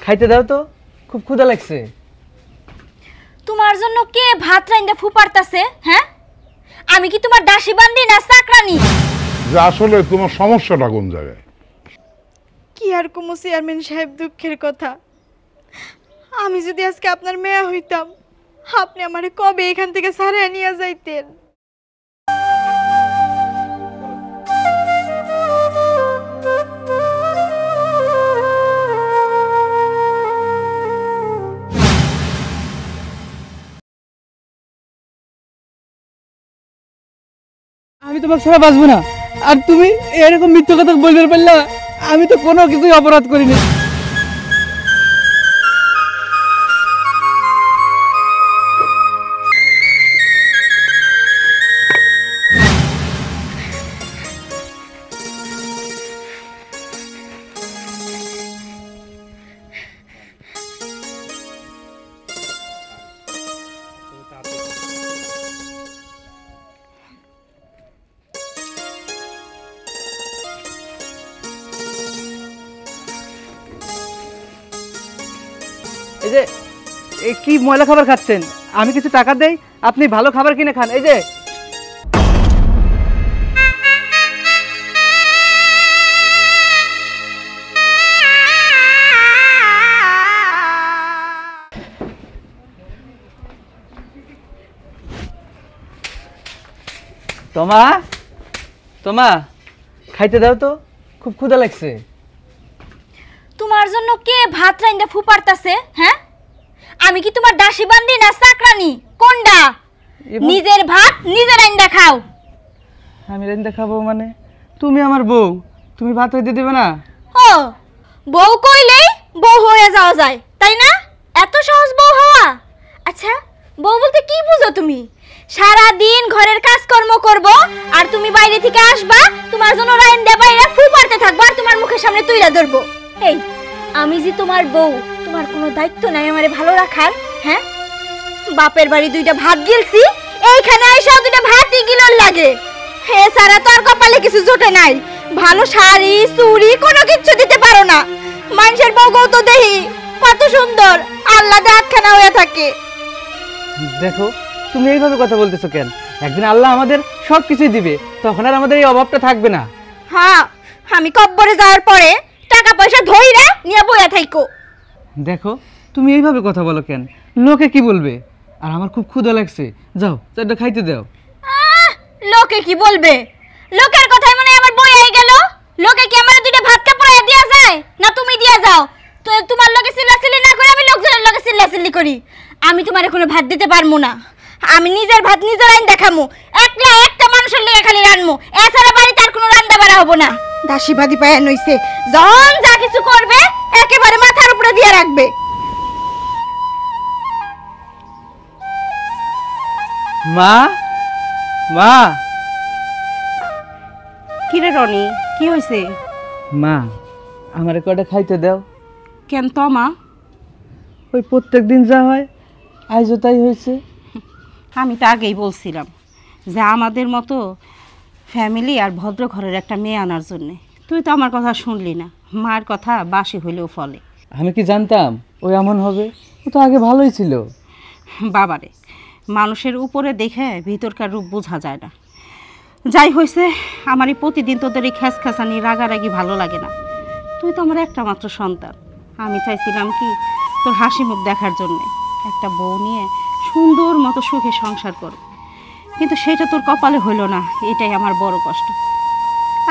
খাইতে দাও তো, খুব ক্ষুধা লাগছে। তোমার জন্য কে ভাত রাইন্দা ফুপারতাছে? হ্যাঁ, আমি কি তোমার দাসী বান্দি না চাকরানি? যে আসলে তোমার সমস্যাটা কোন জায়গায়? কি আর কুমু চেয়ারম্যান সাহেব, দুঃখের কথা, আমি যদি আজকে আপনার মেয়ে হইতাম, আপনি আমারে কবে এখান থেকে ছাড়িয়ে নিয়ে যাইতেন। আমি তোমাকে ছাড়া বাঁচবো না। আর তুমি এরকম মিথ্যা কথা বলতে পারলা? আমি তো কোনো কিছুই অপরাধ করিনি। এই যে কি ময়লা খাবার খাচ্ছেন? আমি কিছু টাকা দেই, আপনি ভালো খাবার কিনে খান। এই যে তোমা তোমা খাইতে দাও তো, খুব ক্ষুধা লাগছে। তোমার জন্য কে ভাত রাইন্দা ফুপারতাছে? হ্যাঁ, আমি কি তোমার দাসী বান্দি না চাকরানি? কোনটা? নিজের ভাত নিজে রাইন্দা খাও। আমি রাইন্দা খাবো মানে? তুমি আমার বউ, তুমি ভাত রাইতে দেবে না? ও, বউ কইলেই বউ হয়ে যাওয়া যায়, তাই না? এত সহজ বউ হওয়া? আচ্ছা, বউ বলতে কি বুঝো তুমি? সারা দিন ঘরের কাজকর্ম করব, আর তুমি বাইরে থেকে আসবা, তোমার জন্য রাইন্দা বাইরে ফুপারতে থাকবা, আর তোমার মুখের সামনে তুইলা ধরবো। এই, আমি যে তোমার বউ, তোমার কোনো দায়িত্ব নাই আমারে ভালো রাখার? হ্যাঁ, বাপের বাড়ি দুইটা ভাত গিলছি, এইখানে আইসা দুইটা ভাতই গিলর লাগে। হে সারা, তোর কপালে কিছু জোটে নাই। ভালো শাড়ি চুড়ি কোনো কিচ্ছু দিতে পারো না। মানুষের বউ তো দেহি কত সুন্দর, আল্লাহ হাতখানা হয়ে থাকে। দেখো, তুমি এইভাবে কথা বলতেছো কেন? একদিন আল্লাহ আমাদের সব কিছুই দিবে, তখন আর আমাদের এই অভাবটা থাকবে না। হ্যাঁ, আমি কব্বরে যাওয়ার পরে টাকা পয়সা ধইরা নিয়ে বইয়া থাইকো। দেখো, তুমি এইভাবে কথা বলো কেন? লোকে কি বলবে? আর আমার খুব ক্ষুধা লাগছে, যাও চারটা খাইতে দাও। লোকে কি বলবে? লোকের কথাই মনে আমার বই হয়ে গেল। লোকে কি আমার দুইটা ভাত কাপড় দিয়া যায় না তুমি দিয়া যাও? তো তোমার লগে চিল্লাচিল্লি না করে আমি লোকজনের লগে চিল্লাচিল্লি করি। আমি তোমারে কোনো ভাত দিতে পারবো না। আমি নিজের ভাত নিজের রাইন দেখামু, একলা একটা মানুষের লিগে খালি রানমু, এছাড়া বাড়িতে আর কোনো রান্না বাড়া হবো না। দাসীবাদী পায়া নইছে, যখন যা কিছু করবে একেবারে মাথার উপরে দিয়ে রাখবে। মা, মা। কি রে রনি, কি হয়েছে? মা, আমারে কয়টা খাইতে দাও। কেন তো মা? ওই প্রত্যেক দিন যা হয় আজও তাই হয়েছে। আমি তো আগেই বলছিলাম যে আমাদের মতো ফ্যামিলি আর ভদ্র ঘরের একটা মেয়ে আনার জন্যে। তুই তো আমার কথা শুনলি না। মার কথা বাসি হইলেও ফলে। আমি কি জানতাম ওই এমন হবে? ও তো আগে ভালোই ছিল। বাবারে, মানুষের উপরে দেখে ভিতরকার রূপ বোঝা যায় না। যাই হয়েছে, আমারই প্রতিদিন তোদের এই খ্যাসখ্যাসানি রাগারাগি ভালো লাগে না। তুই তো আমার একটা মাত্র সন্তান। আমি চাইছিলাম কি তোর হাসি মুখ দেখার জন্যে, একটা বউ নিয়ে সুন্দর মতো সুখে সংসার কর, কিন্তু সেটা তোর কপালে হইল না। এটাই আমার বড় কষ্ট।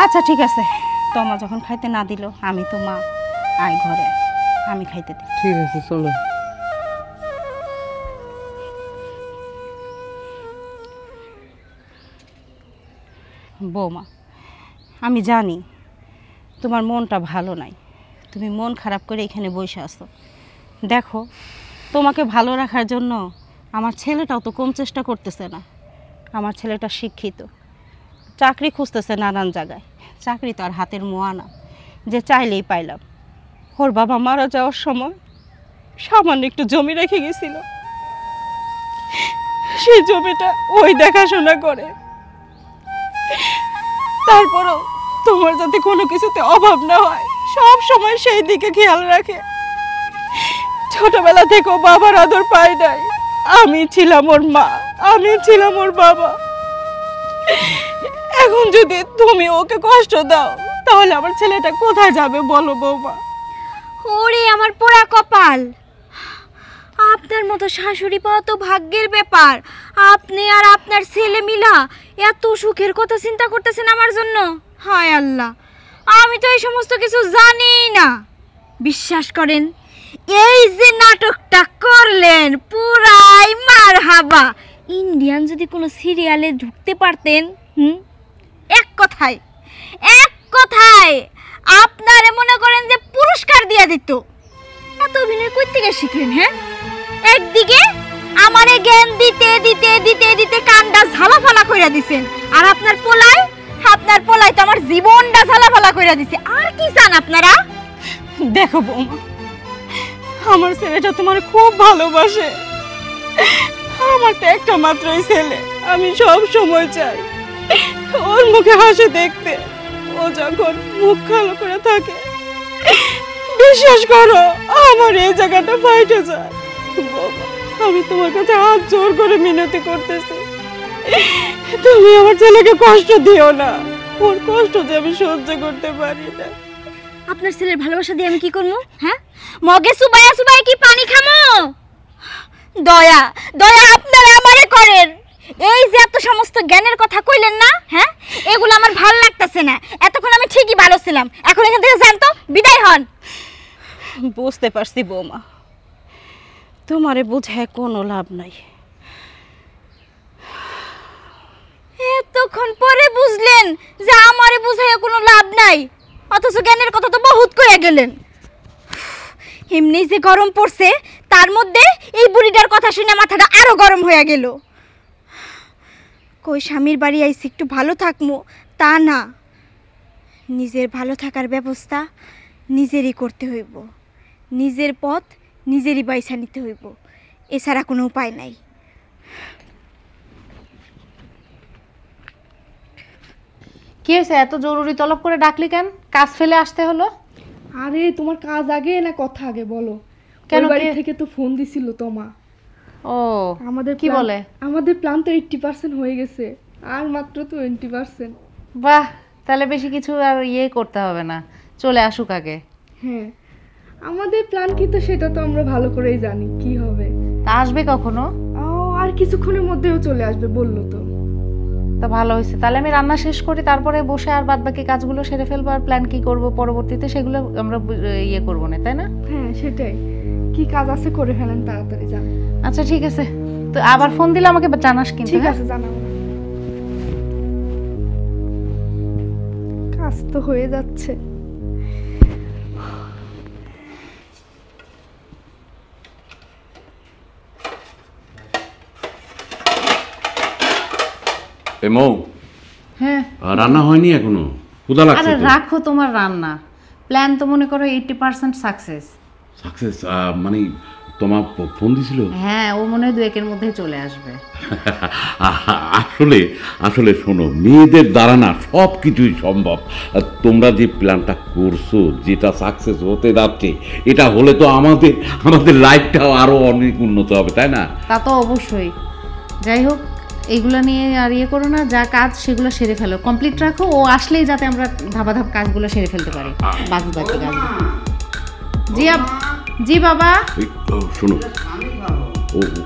আচ্ছা ঠিক আছে, তোমা যখন খাইতে না দিল, আমি তো মা, আয় ঘরে আয়, আমি খাইতে দিই। ঠিক আছে, চলো। বৌমা, আমি জানি তোমার মনটা ভালো নাই, তুমি মন খারাপ করে এখানে বসে আসো। দেখো, তোমাকে ভালো রাখার জন্য আমার ছেলেটাও তো কম চেষ্টা করতেছে না। আমার ছেলেটা শিক্ষিত, চাকরি খুঁজতেছে নানান জায়গায়। চাকরি তো আর হাতের মোয়া না যে চাইলেই পাইলাম। ওর বাবা মারা যাওয়ার সময় সামান্য একটু জমি রেখে গেছিল, সেই জমিটা ওই দেখাশোনা করে। তারপরও তোমার যাতে কোনো কিছুতে অভাব না হয় সব সময় সেই দিকে খেয়াল রাখে। ছোটবেলা থেকে ও বাবার আদর পায় নাই। আমি ছিলাম ওর মা, আমি ছিলাম ওর বাবা। এখন যদি তুমি ওকে কষ্ট দাও তাহলে আমার ছেলেটা কোথায় যাবে বলো বৌমা? ওরে আমার পোড়া কপাল, আপনার মতো শাশুড়ি পাওয়া তো ভাগ্যের ব্যাপার। আপনি আর আপনার ছেলে মিলা এত সুখের কথা চিন্তা করতেছেন আমার জন্য। হায় আল্লাহ, আমি তো এই সমস্ত কিছু জানিই না। বিশ্বাস করেন, এই যে নাটকটা করলেন পুরাই মারহাবা। ইন্ডিয়ান যদি কোনো সিরিয়ালে ঢুকতে পারতেন, এক কথায় আপনারে মনে করেন যে পুরস্কার দিয়া দিত। এত অভিনয় কই থেকে শিখলেন? হ্যাঁ, একদিকে আমারে জ্ঞান দিতে দিতে দিতে দিতে কানটা ঝালাফালা কইরা দিছেন, আর আপনার পোলাই তো আমার জীবনটা ঝালাফালা কইরা দিছে। আর কি চান আপনারা? দেখো বৌমা, আমার ছেলেটা তোমার খুব ভালোবাসে। আমার তো একটা মাত্রই ছেলে, আমি সব সময় চাই ওর মুখে হাসি দেখতে। ও যখন মুখ কালো করে থাকে, বিশ্বাস করো আমার এই জায়গাটা ফাইটে যায়। বাবা, আমি তোমার কাছে হাত জোর করে মিনতি করতেছি, তুমি আমার ছেলেকে কষ্ট দিও না। ওর কষ্ট যে আমি সহ্য করতে পারি না। আপনার ছেলের ভালোবাসা দিয়ে আমি কি করবো? হ্যাঁ, মগে সুবাইয়া সুবাইয়া কি পানি খামো? দয়া আপনারা আমারে করেন। এই যে এত সমস্ত জ্ঞানের কথা কইলেন না, হ্যাঁ, এগুলো আমার ভালো লাগতেছে না। এতক্ষণ আমি ঠিকই ভালো ছিলাম, এখন এখান থেকে যান তো, বিদায় হন। বুঝতে পারছি বৌমা, তোমারে বুঝায় কোনো লাভ নাই। এতক্ষণ পরে বুঝলেন যে আমারে বুঝাইয়া কোনো লাভ নাই, অথচ জ্ঞানের কথা তো বহুত কইয়া গেলেন। এমনি যে গরম পড়ছে, তার মধ্যে এই বুড়িটার কথা শুনে মাথাটা আরো গরম হয়ে গেল। কই স্বামীর বাড়ি আইসি একটু ভালো থাকমু, তা না, নিজের ভালো থাকার ব্যবস্থা নিজেরই করতে হইব। নিজের পথ নিজেরই বাইছা নিতে হইব, এছাড়া কোনো উপায় নাই। কি হয়েছে, এত জরুরি তলব করে ডাকলি কেন? কাজ ফেলে আসতে হলো? আরে তোমার কাজ আগে না কথা আগে বলো? কেন, ওই বাড়ি কে? থেকে তো ফোন দিছিল তোমা। ও, আমাদের কি plan- বলে? আমাদের প্ল্যান তো 80% হয়ে গেছে, আর মাত্র 20%। বাহ, তাহলে বেশি কিছু আর করতে হবে না, চলে আসুক আগে। হ্যাঁ, আমাদের প্ল্যান কি তো সেটা তো আমরা ভালো করেই জানি কি হবে। তা আসবে কখনো? আর কিছুক্ষণের মধ্যেও চলে আসবে বললো তো। তা ভালো হয়েছে, তাহলে আমি রান্না শেষ করি, তারপরে বসে আর বাদ বাকি কাজগুলো সেরে ফেলবো। আর প্ল্যান কি করব পরবর্তীতে সেগুলো আমরা করবো না, তাই না? হ্যাঁ সেটাই, কি কাজ আছে করে ফেলেন তাড়াতাড়ি যান। আচ্ছা ঠিক আছে, তো আবার ফোন দিলে আমাকে জানাস কিন্তু। ঠিক হ্যাঁ? আছে, জানাবো। কাজ তো হয়ে যাচ্ছে। মৌ, হ্যাঁ, রান্না হয়নি এখনো, ক্ষুধা আরে লাগছে তো। রাখো তোমার রান্না, প্ল্যান তো মনে করো 80% সাকসেস। সাকসেস মানে তোমার ফোন দিছিল? হ্যাঁ, ও মনে হয় 2-1 এর মধ্যেই চলে আসবে। আসলে আসলে শোনো, মেয়েদের দ্বারা না সব কিছুই সম্ভব। তোমরা যে প্ল্যানটা করছো, যেটা সাকসেস হতে যাচ্ছে, এটা হলে তো আমাদের লাইফটাও আরো অনেক উন্নত হবে, তাই না? তা তো অবশ্যই। যাই হোক, এইগুলো নিয়ে আর করো না, যা কাজ সেগুলো সেরে ফেলো, কমপ্লিট রাখো। ও আসলেই যাতে আমরা ধাপাধাপ কাজগুলো সেরে ফেলতে পারি, বাকি কাজগুলো। জি বাবা। শোনো,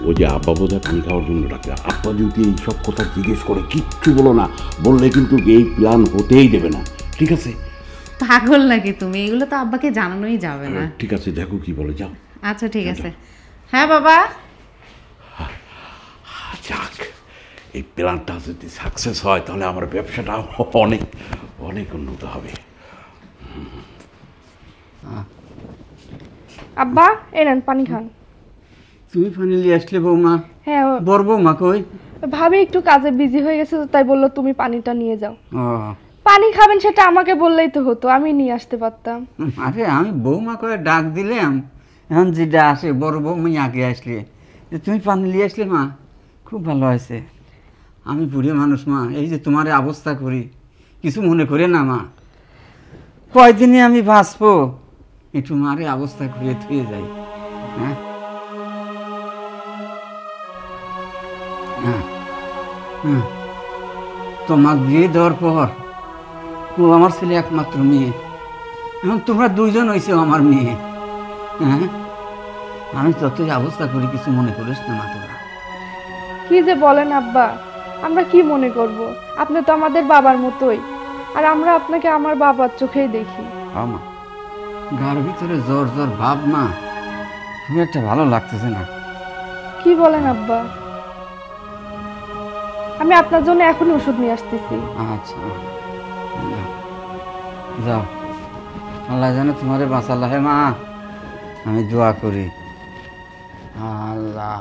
ও যে আব্বা বোধহয় পানি খাওয়ার জন্য ডাকে। আব্বা যদি এইসব কথা জিজ্ঞেস করে, কিচ্ছু বলো না, বললে কিন্তু এই প্ল্যান হতেই দেবে না, ঠিক আছে? পাগল নাকি তুমি? এগুলো তো আব্বাকে জানানোই যাবে না। ঠিক আছে, দেখো কি বলে, যাও। আচ্ছা ঠিক আছে। হ্যাঁ বাবা। যাক, এই প্ল্যানটা যদি সাকসেস হয় তাহলে আমার ব্যবসাটা অনেক অনেক উন্নত হবে। আব্বা এই নেন পানি খান। তুমি পানি নিয়ে আসলে বৌমা? হ্যাঁ, বড় বৌমা কই? ভাবি একটু কাজে বিজি হয়ে গেছে তো, তাই বললো তুমি পানিটা নিয়ে যাও। ও, পানি খাবেন সেটা আমাকে বললেই তো হতো, আমি নিয়ে আসতে পারতাম। আরে আমি বৌমা করে ডাক দিলাম, এখন যেটা আসে বড় বৌমাই আগে আসলে, যে তুমি পানি নিয়ে আসলে মা, খুব ভালো হয়েছে। আমি বুড়ি মানুষ মা, এই যে তোমার অবস্থা করি, কিছু মনে করে না মা, কয়দিনে আমি বাঁচবো, একটু মারে অবস্থা করে থুয়ে যাই। হ্যাঁ হ্যাঁ হ্যাঁ তোমার বিয়ে দেওয়ার পর ও আমার ছেলে একমাত্র মেয়ে, এখন তোমরা দুইজন হয়েছে আমার মেয়ে। হ্যাঁ আমি যতই অবস্থা করি কিছু মনে করিস না মা তোরা। কি যে বলেন আব্বা, আমরা কি মনে করব? আপনি তো আমাদের বাবার মতোই, আর আমরা আপনাকে আমার বাবার চোখেই দেখি। মা গার ভিতরে জ্বর জ্বর ভাব মা, খুব একটা ভালো লাগতেছে না। কি বলেন আব্বা? আমি আপনার জন্য এখনই ওষুধ নিয়ে আসতেছি। আচ্ছা যাও, আল্লাহ জানে তোমারে বাঁচাল্লা। হে মা আমি দোয়া করি আল্লাহ।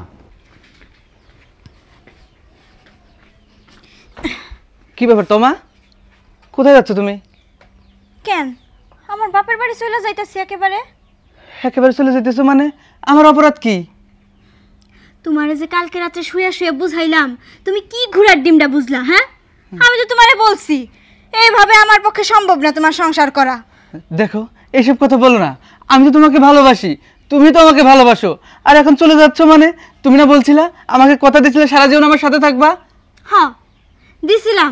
কি ব্যাপার তোমা, কোথায় যাচ্ছ তুমি? কেন আমার বাপের বাড়ি চলে যাইতেছি একেবারে। একেবারে চলে যেতেছো মানে? আমার অপরাধ কি? তোমারে যে কালকে রাতে শুয়ে শুয়ে বুঝাইলাম, তুমি কি ঘোড়ার ডিমটা বুঝলা? হ্যাঁ আমি তো তোমারে বলছি এইভাবে আমার পক্ষে সম্ভব না তোমার সংসার করা। দেখো এইসব কথা বলো না, আমি তো তোমাকে ভালোবাসি, তুমি তো আমাকে ভালোবাসো, আর এখন চলে যাচ্ছ মানে? তুমি না বলছিলা আমাকে কথা দিয়েছিলে সারা জীবন আমার সাথে থাকবা? হ্যাঁ দিছিলাম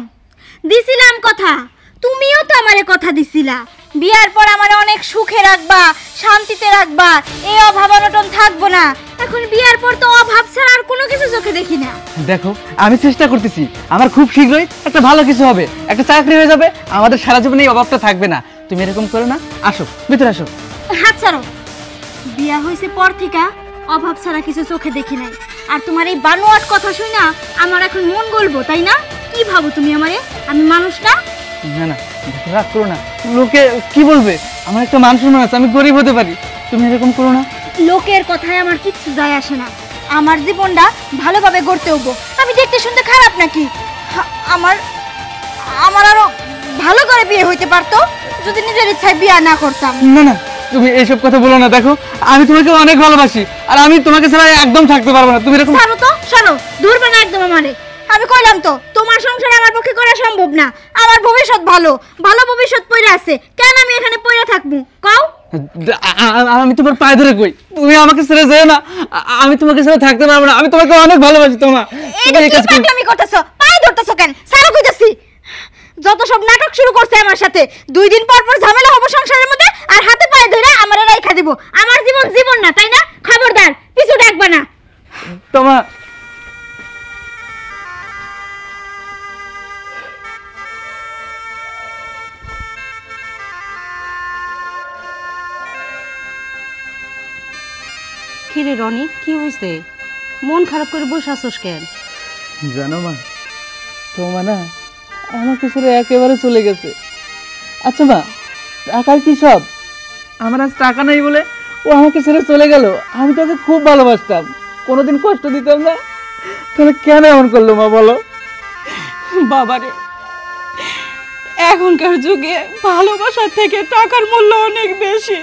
দিছিলাম কথা, তুমিও তো আমারে কথা দিছিলা বিয়ার পর আমারে অনেক সুখে রাখবা, শান্তিতে রাখবা, এই অভাব অনটন থাকবো না। এখন বিয়ার পর তো অভাব ছাড়া আর কোনো কিছু চোখে দেখি না। দেখো আমি চেষ্টা করতেছি, আমার খুব শীঘ্রই একটা ভালো কিছু হবে, একটা চাকরি হয়ে যাবে, আমাদের সারা জীবনে এই অভাবটা থাকবে না। তুমি এরকম করো না, আসো ভিতরে আসো। হাত ছাড়ো, বিয়া হয়েছে পর থেকে অভাব ছাড়া কিছু চোখে দেখি নাই। আর তোমার এই বানোয়াট কথা শুই না আমার এখন মন গলবো, তাই না? কি ভাবো তুমি আমারে? আমি মানুষ না? না না রাগ করো না, লোকে কি বলবে? আমার একটা মান সম্মান আছে, আমি গরিব হতে পারি, তুমি এরকম করো না। লোকের কথায় আমার কিচ্ছু যায় আসে না, আমার জীবনটা ভালোভাবে গড়তে হবো। আমি দেখতে শুনতে খারাপ নাকি? আমার আমার আরো ভালো করে বিয়ে হইতে পারতো যদি নিজের ইচ্ছায় বিয়ে না করতাম। না না তুমি এইসব কথা বলো না, দেখো আমি তোমাকে অনেক ভালোবাসি, আর আমি তোমাকে ছাড়া একদম থাকতে পারবো না। তুমি এরকম ছাড়ো তো, ছাড়ো, ধরবে না একদম আমারে। আমি কইলাম তো তোমার সংসার আমার পক্ষে করা সম্ভব না। আমার ভবিষ্যৎ ভালো, ভালো ভবিষ্যৎ পড়ে আছে, কেন আমি এখানে পড়ে থাকবো কও? আমি তোমার পায়ে ধরে কই, তুমি আমাকে ছেড়ে যেও না, আমি তোমাকে ছেড়ে থাকতে পারবো না, আমি তোমাকে অনেক ভালোবাসি। তোমার পাগলামি করতেছো, পায়ে ধরতেছো কেন? ছাড়ো কইতাছি। যত সব নাটক শুরু করছে আমার সাথে, 2 দিন পর পর ঝামেলা হবে সংসারের মধ্যে, আর হাতে পায়ে ধরে আমারে রাইখা দিব। আমার জীবন জীবন না, তাই না? খবরদার পিছু ডাকবা না। তোমার কিরে রনি, কি হয়েছে? মন খারাপ করে বসে আছোস কেন? জানো মা, তোমার না আমাকে ছেড়ে একেবারে চলে গেছে। আচ্ছা মা, টাকার কি সব? আমার আজ টাকা নেই বলে ও আমাকে ছেড়ে চলে গেল। আমি তোকে খুব ভালোবাসতাম, কোনোদিন কষ্ট দিতাম না, তাহলে কেন এমন করলো মা বলো? বাবারে, এখনকার যুগে ভালোবাসার থেকে টাকার মূল্য অনেক বেশি।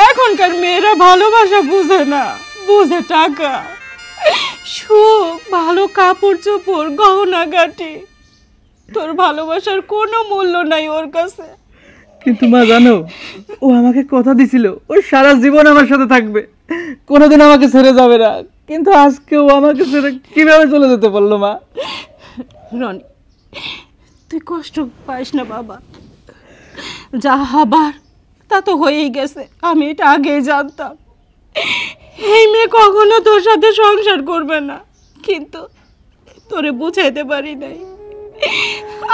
এখনকার মেয়েরা ভালোবাসা বুঝে না, বুঝে টাকা, সুখ, ভালো কাপড় চোপড়, গহনা গাটি। তোর ভালোবাসার কোনো মূল্য নাই ওর কাছে। কিন্তু মা জানো, ও আমাকে কথা দিছিল ও সারা জীবন আমার সাথে থাকবে, কোনোদিন আমাকে ছেড়ে যাবে না, কিন্তু আজকে ও আমাকে ছেড়ে কিভাবে চলে যেতে পারলো মা? রনি, তুই কষ্ট পাইস না বাবা, যা হবার তা তো হয়েই গেছে। আমি এটা আগেই জানতাম, এই মেয়ে কখনো তোর সাথে সংসার করবে না, কিন্তু তোরে বুঝাইতে পারি নাই।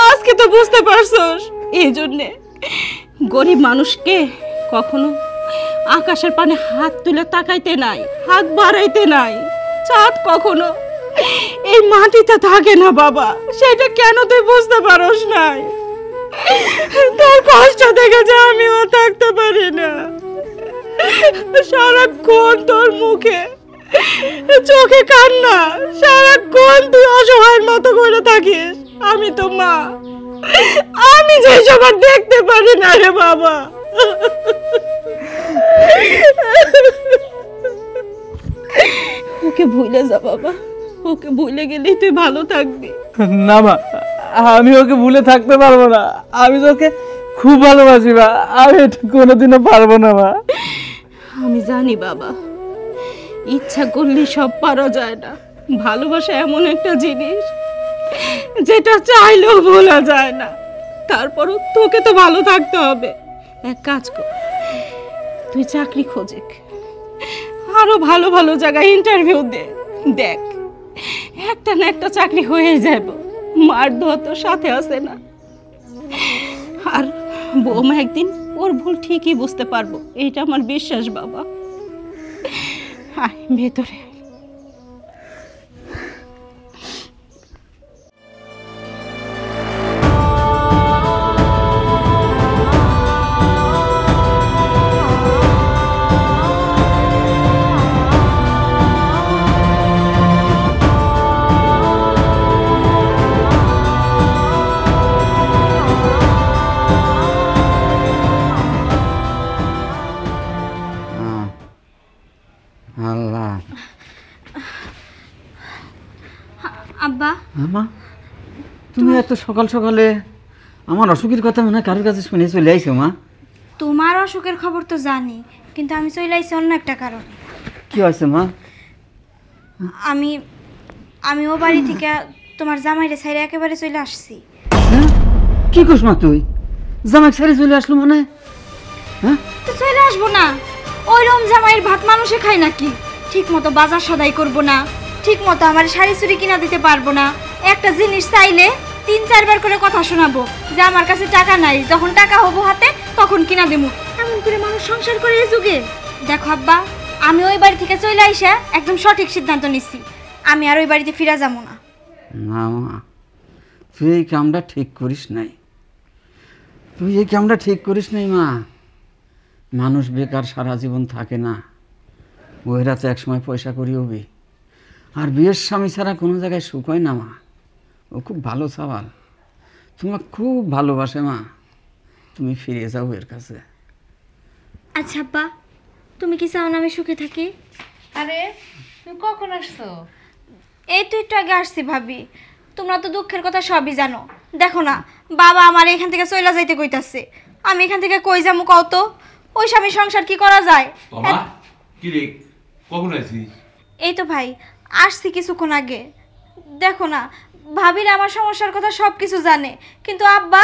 আজকে তো বুঝতে পারছস। এই জন্যে গরিব মানুষকে কখনো আকাশের পানে হাত তুলে তাকাইতে নাই, হাত বাড়াইতে নাই। চাঁদ কখনো এই মাটিতে থাকে না বাবা, সেটা কেন তুই বুঝতে পারস নাই? তোর কষ্ট দেখে যে আমিও থাকতে পারি না। সারাক্ষণ তোর মুখে চোখে কান্না, সারাক্ষণ তুই অসহায়ের মতো করে থাকিস। আমি তো মা, আমি যে সবার দেখতে পারি না রে বাবা। ওকে ভুলে যা বাবা, ওকে ভুলে গেলেই তুই ভালো থাকবি। না মা, আমি ওকে ভুলে থাকতে পারবো না, আমি তোকে খুব ভালোবাসি মা, আমি এটা কোনোদিনও পারবো না মা। আমি জানি বাবা, ইচ্ছা করলে সব পারা যায় না। ভালোবাসা এমন একটা জিনিস যেটা চাইলেও ভোলা যায় না। তারপরও তোকে তো ভালো থাকতে হবে। এক কাজ কর, তুই চাকরি খোঁজে, আরো ভালো ভালো জায়গায় ইন্টারভিউ দে, দেখ একটা না একটা চাকরি হয়ে যাব। মার দোয়া তোর সাথে আছে না। আর বৌমা একদিন ওর ভুল ঠিকই বুঝতে পারবো, এইটা আমার বিশ্বাস বাবা। আয় ভেতরে। আল্লাহ। আব্বা, আমা, তুমি এত সকাল সকালে আমার অসুখের কথা মনে হয় কারোর কাছে শুনে চলে আইছো মা? তোমার অসুখের খবর তো জানি, কিন্তু আমি চলে আইছি অন্য একটা কারণে। কি হয়েছে মা? আমি আমি ও বাড়ি থেকে তোমার জামাইরে ছাইরে একেবারে চলে আসছি। হ্যাঁ? কি করছ মা তুই? জামাই ছেড়ে চলে আসলো মানে? হ্যাঁ, তো চলে আসবো না? ওই রকম জামাইয়ের ভাত মানুষে খায় নাকি? ঠিক মতো বাজার সদাই করবো না, ঠিক মতো আমার শাড়ি চুড়ি কিনা দিতে পারবো না। একটা জিনিস চাইলে 3-4 বার করে কথা শোনাবো যে আমার কাছে টাকা নাই, যখন টাকা হবো হাতে তখন কিনা দেবো। এমন করে মানুষ সংসার করে এই যুগে? দেখো আব্বা, আমি ওই বাড়ি থেকে চলে আইসা একদম সঠিক সিদ্ধান্ত নিচ্ছি, আমি আর ওই বাড়িতে ফিরে যাবো না। না মা, তুই এই কামটা ঠিক করিস নাই। তুই এই কামটা ঠিক করিস নাই মা। মানুষ বেকার সারা জীবন থাকে না, বইরা তো একসময় পয়সা করি হবি। আর বিয়ের স্বামী ছাড়া কোনো জায়গায় সুখ হয় না মা। ও খুব ভালো সওয়াল, তোমাকে খুব ভালোবাসে মা। তুমি ফিরে যাও এর কাছে। আচ্ছা আব্বা, তুমি কি চাও না আমি সুখে থাকি? আরে তুমি কখন আসছো? এই তো একটু আগে আসছি ভাবি। তোমরা তো দুঃখের কথা সবই জানো। দেখো না, বাবা আমার এখান থেকে চলে যাইতে কইতাছে। আমি এখান থেকে কই যাবো কও তো? ওই স্বামী সংসার কি করা যায়? কি রে, কখন আছিস? এই তো ভাই, আসছি কিছুক্ষণ আগে। দেখো না, ভাবির আমার সমস্যার কথা সব কিছু জানে, কিন্তু আব্বা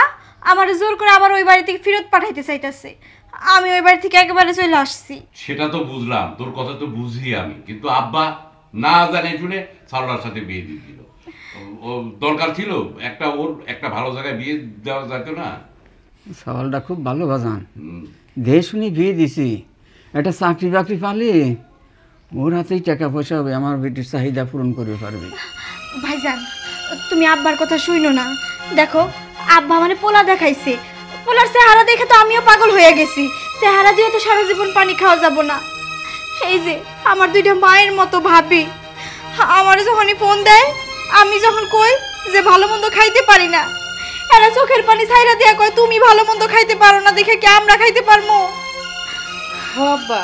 আমার জোর করে আবার ওই বাড়ি থেকে ফেরত পাঠাইতে চাইতেছে। আমি ওই বাড়ি থেকে একেবারে চলে আসছি। সেটা তো বুঝলাম, তোর কথা তো বুঝি আমি, কিন্তু আব্বা না জানে শুনে সারলার সাথে বিয়ে দিয়ে দিল। ও দরকার ছিল একটা, ওর একটা ভালো জায়গায় বিয়ে দেওয়া যেত না? সওয়ালটা খুব ভালো বাজান, দেশ শুনি বিয়ে দিছি। একটা চাকরি বাকরি পালি ওর হাতেই টাকা পয়সা হবে, আমার বেটির চাহিদা পূরণ করতে পারবে। ভাইজান, তুমি আব্বার কথা শুইনো না। দেখো, আব্বা মানে পোলা দেখাইছে, পোলার চেহারা দেখে তো আমিও পাগল হয়ে গেছি। চেহারা দিয়ে তো সারা জীবন পানি খাওয়া যাব না। এই যে আমার দুইটা মায়ের মতো ভাবি, আমার যখনই ফোন দেয়, আমি যখন কই যে ভালো মন্দ খাইতে পারি না, এরা চোখের পানি ছাইরা দিয়া কয় তুমি ভালো মন্দ খাইতে পারো না দেখে কি আমরা খাইতে পারবো? ও আব্বা,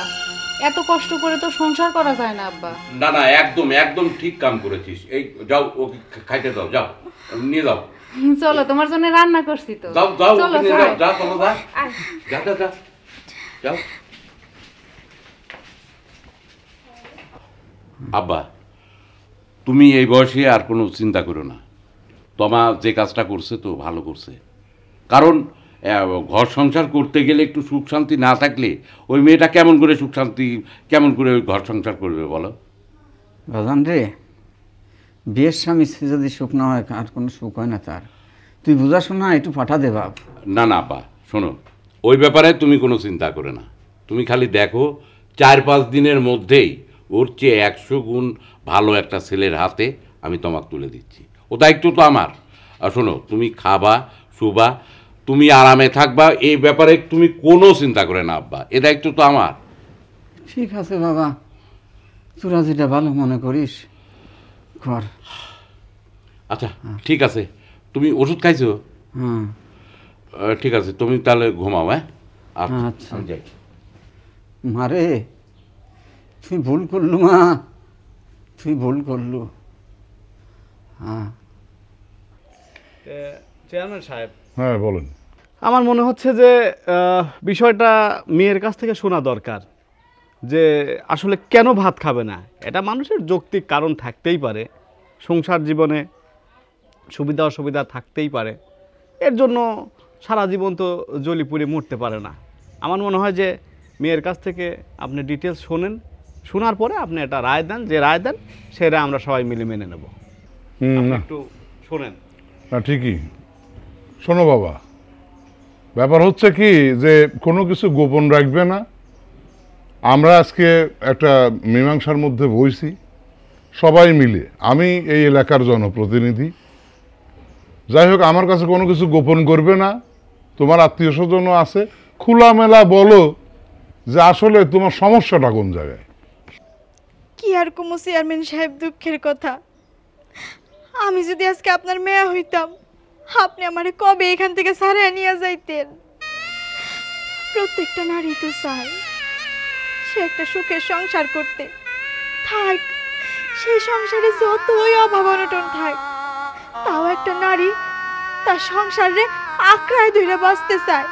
এত কষ্ট করে তো সংসার করা যায় না আব্বা। না না, একদম একদম ঠিক কাম করেছিস। এই যাও, ওকে খাইতে দাও, যাও নিয়ে যাও। চলো, তোমার জন্য রান্না করছি তো। যাও যাও, চলো, ওকে নিয়ে চলো। যাও, যাও চলো, যা যা যা যাও। আব্বা, তুমি এই বয়সে আর কোনো চিন্তা করো না। তোমা যে কাজটা করছে তো ভালো করছে, কারণ ঘর সংসার করতে গেলে একটু সুখ শান্তি না থাকলে ওই মেয়েটা কেমন করে সুখ শান্তি, কেমন করে ওই ঘর সংসার করবে বলো? বাজান রে, বিয়ের স্বামী যদি সুখ না হয় আর কোনো সুখ হয় না তার। তুই বুঝাশোনা একটু পাঠা দে বাপ। না না আব্বা, শোনো, ওই ব্যাপারে তুমি কোনো চিন্তা করে না। তুমি খালি দেখো 4-5 দিনের মধ্যেই ওর চেয়ে 100 গুণ ভালো একটা ছেলের হাতে আমি তোমাকে তুলে দিচ্ছি। ও দায়িত্ব তো আমার। আর শোনো, তুমি খাবা, শুবা, তুমি আরামে থাকবা, এই ব্যাপারে তুমি কোনো চিন্তা করে না আব্বা, এ দায়িত্ব তো আমার। ঠিক আছে বাবা, তোরা যেটা ভালো মনে করিস কর। আচ্ছা ঠিক আছে, তুমি ওষুধ খাইছো? হ্যাঁ ঠিক আছে, তুমি তাহলে ঘুমাও। হ্যাঁ আচ্ছা। আমি যাই। মারে, তুই ভুল করলু মা, তুই ভুল করলু। হ্যাঁ চেয়ারম্যান সাহেব, হ্যাঁ বলেন। আমার মনে হচ্ছে যে বিষয়টা মেয়ের কাছ থেকে শোনা দরকার। যে আসলে কেন ভাত খাবে না, এটা মানুষের যৌক্তিক কারণ থাকতেই পারে। সংসার জীবনে সুবিধা অসুবিধা থাকতেই পারে, এর জন্য সারা জীবন তো জ্বলিপুড়ে মরতে পারে না। আমার মনে হয় যে মেয়ের কাছ থেকে আপনি ডিটেলস শোনেন, শোনার পরে আপনি একটা রায় দেন, যে রায় দেন সেই রায় আমরা সবাই মিলে মেনে নেব। না একটু শোনেন। না ঠিকই। শোনো বাবা, ব্যাপার হচ্ছে কি যে কোনো কিছু গোপন রাখবে না। আমরা আজকে একটা মীমাংসার মধ্যে বইছি সবাই মিলে, আমি এই এলাকার জনপ্রতিনিধি। যাই হোক, আমার কাছে কোনো কিছু গোপন করবে না। তোমার আত্মীয় স্বজনও আছে, খোলামেলা বলো যে আসলে তোমার সমস্যাটা কোন জায়গায়। কি আর কমু চেয়ারম্যান সাহেব, দুঃখের কথা। আমি যদি আজকে আপনার মেয়ে হইতাম, আপনি আমারে কবে এখান থেকে ছাড়িয়ে নিয়ে যাইতেন। প্রত্যেকটা নারী তো চায় সে একটা সুখের সংসার করতে, থাক সেই সংসারে যতই অভাব অনটন থাক, তাও একটা নারী তার সংসারে আঁকড়ায় ধরে বাঁচতে চায়।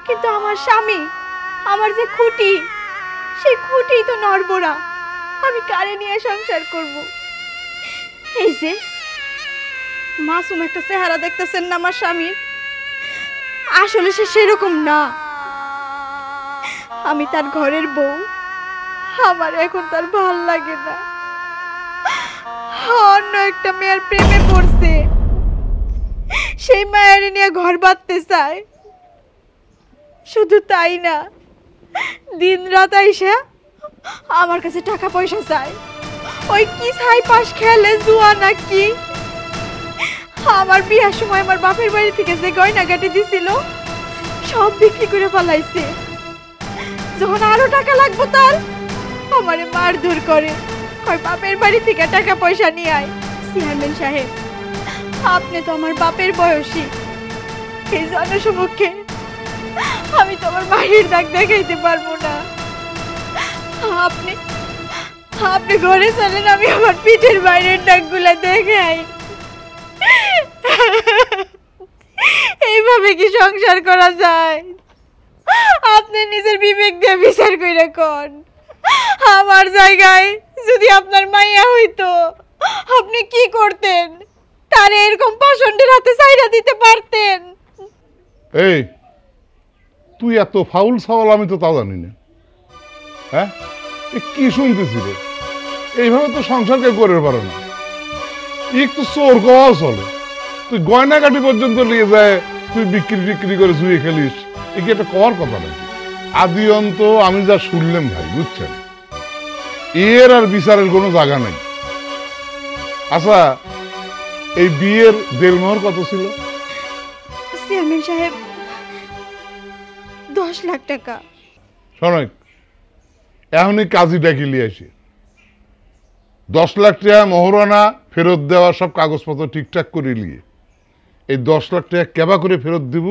কিন্তু আমার স্বামী, আমার যে খুঁটি, সেই খুঁটি তো নড়বড়া। আমি কারে নিয়ে সংসার করব? এই যে মাসুম একটা চেহারা দেখতেছেন না আমার স্বামীর, আসলে সে সেরকম না। আমি তার ঘরের বউ, আমার এখন তার ভাল লাগে না, অন্য একটা মেয়ের প্রেমে পড়ছে, সেই মায়ের নিয়ে ঘর বাঁধতে চায়। শুধু তাই না, দিন রাত আইসা আমার কাছে টাকা পয়সা চায়। ওই কি ছাই পাশ খেলে জুয়া নাকি। আমার বিয়ার সময় আমার বাপের বাড়ি থেকে যে গয়নাগাটি দিছিল সব বিক্রি করে ফেলাইছে। যখন আরো টাকা লাগবে তার, আমারে মারধর করে, কয় বাপের বাড়ি থেকে টাকা পয়সা নিয়ে আয়। চেয়ারম্যান সাহেব, আপনি তো আমার বাপের বয়সী, এই জনসমক্ষে আমি তো আমার বাড়ির দাগ দেখাইতে পারবো না। আপনি আপনি ঘরে চলেন, আমি আমার পিঠের বাইরের দাগগুলা দেখাই। এইভাবে কি সংসার করা যায়? আপনি নিজের বিবেক দিয়ে বিচার কইরা কোন। আমার জায়গায় যদি আপনার মাইয়া হইতো, আপনি কি করতেন? তারে এরকম পাষণ্ডের হাতে ছাইরা দিতে পারতেন? এই তুই এত ফাউল সাওয়াল, আমি তো তাও জানি না। হ্যাঁ, কি শুনতেছি রে? এইভাবে তো সংসার কেউ করে পারে না। একটু চোর কোয়াও চলে। তুই গয়নাগাটি পর্যন্ত নিয়ে যায়, তুই বিক্রি করে জুয়ে খেলিস, এ কি একটা কর কথা নাকি? আদি অন্ত আমি যা শুনলাম ভাই, বুঝছেন, এর আর বিচারের কোনো জায়গা নেই। আচ্ছা, এই বিয়ের দেড়মোহর কত ছিল? চেয়ারম্যান সাহেব, 10 লাখ টাকা। শোনেক, এখনই কাজী ডাকি লিয়ে আসি। 10 লাখ টাকা মোহরানা ফেরত দেওয়া, সব কাগজপত্র ঠিকঠাক করে নিয়ে এই 10 লাখ টাকা কেবা করে ফেরত দিব,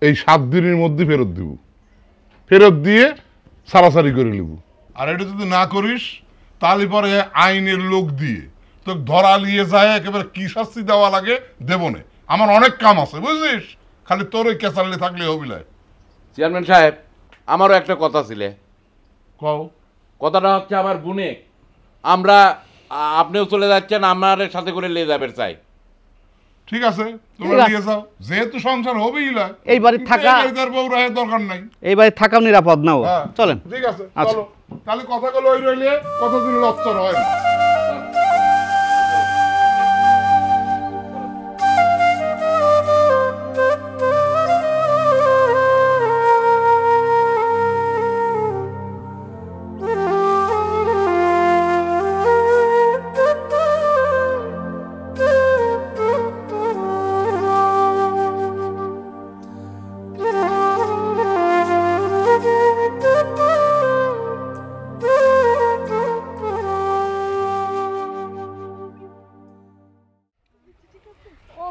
এই 7 দিনের মধ্যে ফেরত দিব। ফেরত দিয়ে সারাসারি করে নিব। আর এটা যদি না করিস, তাহলে পরে আইনের লোক দিয়ে তো ধরা নিয়ে যায়, একেবারে কি শাস্তি দেওয়া লাগে দেব না। আমার অনেক কাম আছে, বুঝলিস? খালি তোর ওই কেসালি থাকলে হবিলায়। চেয়ারম্যান সাহেব, আমারও একটা কথা ছিল। কও। কথাটা হচ্ছে আমার গুণে আমরা, আপনিও চলে যাচ্ছেন, আমার সাথে করে নিয়ে যাবেন চাই। ঠিক আছে, তোমরা নিয়ে যাও, যেহেতু সংসার হবেই না। এই বাড়ি থাকা, দরকার নাই, এই বাড়ি থাকাও নিরাপদ নাও। চলেন। ঠিক আছে, চলো। তাহলে কথাগুলো ওই রইলে কতদিন লচ্চর হয় না।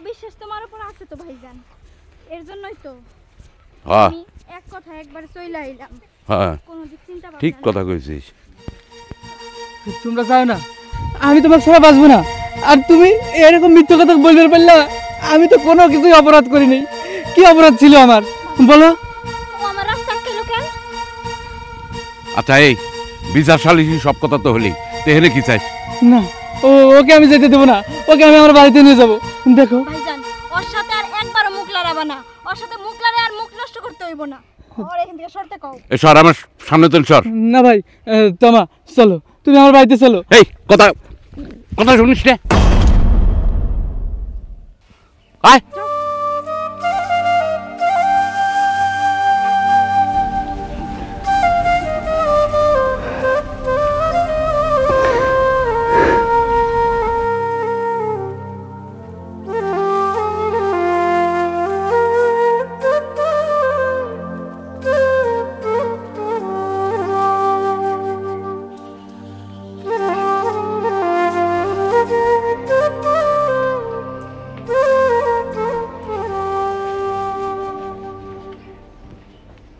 অবিশ্বাস তোমার উপর আছে তো ভাইজান, এর জন্যই তো হ্যাঁ, আমি এক কথা একবার চলে আইলাম। হ্যাঁ, কোনো দিক চিন্তা ঠিক কথা কইছিস। তোমরা চাও না আমি তোমার ছাড়া বাঁচবো না, আর তুমি এরকম মিথ্যা কথা বলতে পারলা? আমি তো কোনো কিছুই অপরাধ করিনি। কি অপরাধ ছিল আমার বলো? ও আমার রাস্তা আটকাইলো কেন? আচ্ছা এই বিচার সালিশি সব কথা তো হলি তেহেনে কি চাই? না ওকে আমি যেতে দেবো না, ওকে আমি আমার বাড়িতে নিয়ে যাবো। দেখো ভাইজান, ওর সাথে আর একবারও মুখ লড়াবা না, ওর সাথে মুখ লড়ে আর মুখ নষ্ট করতে হইব না। ওর এখান থেকে সরতে কও। এ সর, আমার সামনে তো সর। না ভাই, তোমা চলো, তুমি আমার বাড়িতে চলো। এই কথা কথা শুনিস রে, আয়।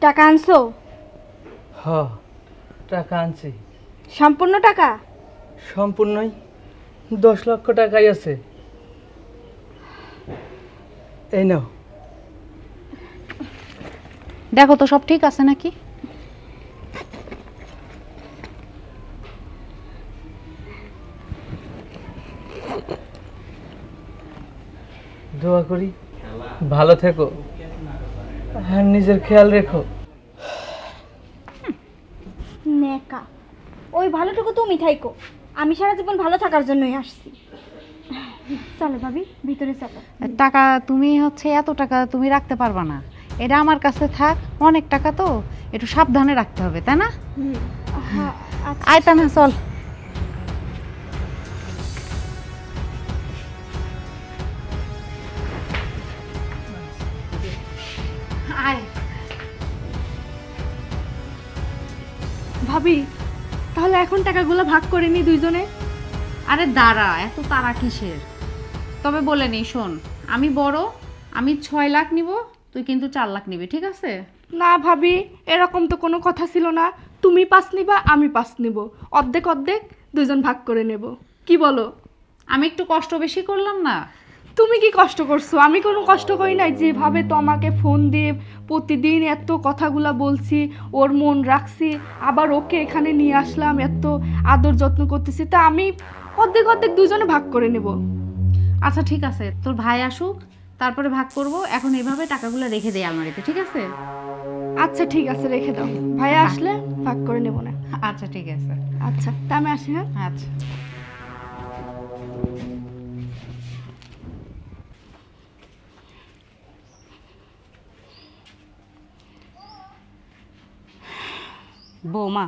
টাকা আনছো? হ্যাঁ, টাকা আনছি। সম্পূর্ণ টাকা? সম্পূর্ণই 10 লক্ষ টাকাই আছে। এই নাও। দেখো তো সব ঠিক আছে নাকি? দোয়া করি ভালো থেকো আর নিজের খেয়াল রেখো। নেকা, ওই ভালোটুকু তুমি থাইকো, আমি সারা জীবন ভালো থাকার জন্যই আসছি। চলো ভাবি, ভিতরে চলো। টাকা তুমি হচ্ছে এত টাকা তুমি রাখতে পারবা না, এটা আমার কাছে থাক। অনেক টাকা তো, একটু সাবধানে রাখতে হবে, তাই না? হ্যাঁ, আচ্ছা। আয় তানা চল। আয় ভাবি, তাহলে এখন টাকাগুলো ভাগ করে নি দুইজনে। আরে দাঁড়া, এত তারা কিসের? তবে বলে নি, শোন, আমি বড়, আমি 6 লাখ নিব, তুই কিন্তু 4 লাখ নিবি, ঠিক আছে? না ভাবি, এরকম তো কোনো কথা ছিল না। তুমি 5 নিবা, আমি 5 নিব, অর্ধেক অর্ধেক দুইজন ভাগ করে নেব। কি বলো? আমি একটু কষ্ট বেশি করলাম না? তুমি কি কষ্ট করছো? আমি কোনো কষ্ট করি নাই। যেভাবে তো আমাকে ফোন দিয়ে প্রতিদিন এত কথাগুলা বলছি, ওর মন রাখছি, আবার ওকে এখানে নিয়ে আসলাম, এত আদর যত্ন করতেছি, তা আমি অর্ধেক অর্ধেক দুজনে ভাগ করে নেব। আচ্ছা ঠিক আছে, তোর ভাই আসুক, তারপরে ভাগ করব। এখন এইভাবে টাকাগুলো রেখে দেই আলমারিতে, ঠিক আছে? আচ্ছা ঠিক আছে, রেখে দাও, ভাইয়া আসলে ভাগ করে নেব না। আচ্ছা ঠিক আছে। আচ্ছা, তা আমি আসি। হ্যাঁ, আচ্ছা। বৌমা,